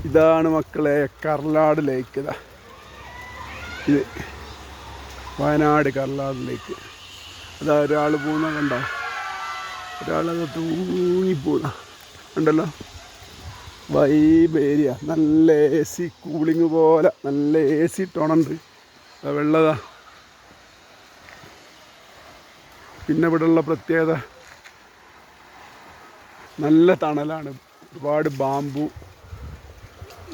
ഇതാണ് മക്കളെ കർലാട് ലേക്ക്. ഇതാ ഇത് വയനാട് കർലാട് ലേക്ക്. അതാ ഒരാൾ പോകുന്ന കണ്ടോ, ഒരാളത് തൂങ്ങിപ്പോകുന്ന ഉണ്ടല്ലോ. വൈബ് ഏരിയ, നല്ല എ സി കൂളിങ് പോലെ നല്ല എ സി ടോണുണ്ട്. വെള്ളതാ. പിന്നെ ഇവിടെയുള്ള പ്രത്യേകത നല്ല തണലാണ്, ഒരുപാട് ബാമ്പു.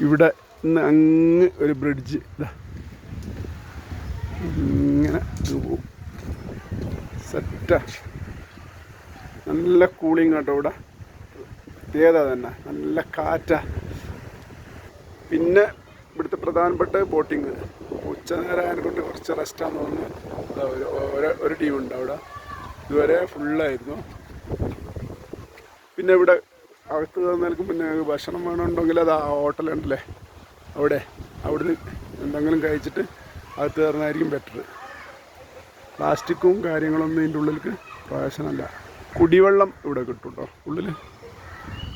ഇവിടെ നിന്ന് അങ്ങ് ഒരു ബ്രിഡ്ജ് ഇതാ ഇങ്ങനെ പോകും. സെറ്റാ, നല്ല കൂളിങ് കേട്ടോ ഇവിടെ. പ്രത്യേകത തന്നെ, നല്ല കാറ്റാ. പിന്നെ ഇവിടുത്തെ പ്രധാനപ്പെട്ട ബോട്ടിങ്. ഉച്ച നേരം അതിനെക്കൊണ്ട് കുറച്ച് റെസ്റ്റാന്ന് തോന്നുന്നു. ഒരു ടീമുണ്ട് അവിടെ, ഇതുവരെ ഫുള്ളായിരുന്നു. പിന്നെ ഇവിടെ അകത്ത് നിൽക്കും. പിന്നെ ഭക്ഷണം വേണമെന്നുണ്ടെങ്കിൽ അത് ആ ഹോട്ടലുണ്ടല്ലേ അവിടുന്ന് എന്തെങ്കിലും കഴിച്ചിട്ട് അകത്ത് കയറുന്നതായിരിക്കും ബെറ്റർ. പ്ലാസ്റ്റിക്കും കാര്യങ്ങളൊന്നും ഇതിൻ്റെ ഉള്ളിലേക്ക് പ്രവേശനമല്ല. കുടിവെള്ളം ഇവിടെ കിട്ടും കേട്ടോ ഉള്ളിൽ.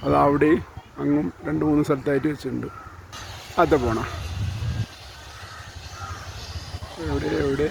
അത് അവിടെയും അങ്ങും 2-3 സ്ഥലത്തായിട്ട് വെച്ചിട്ടുണ്ട്. അത് പോണ എവിടെ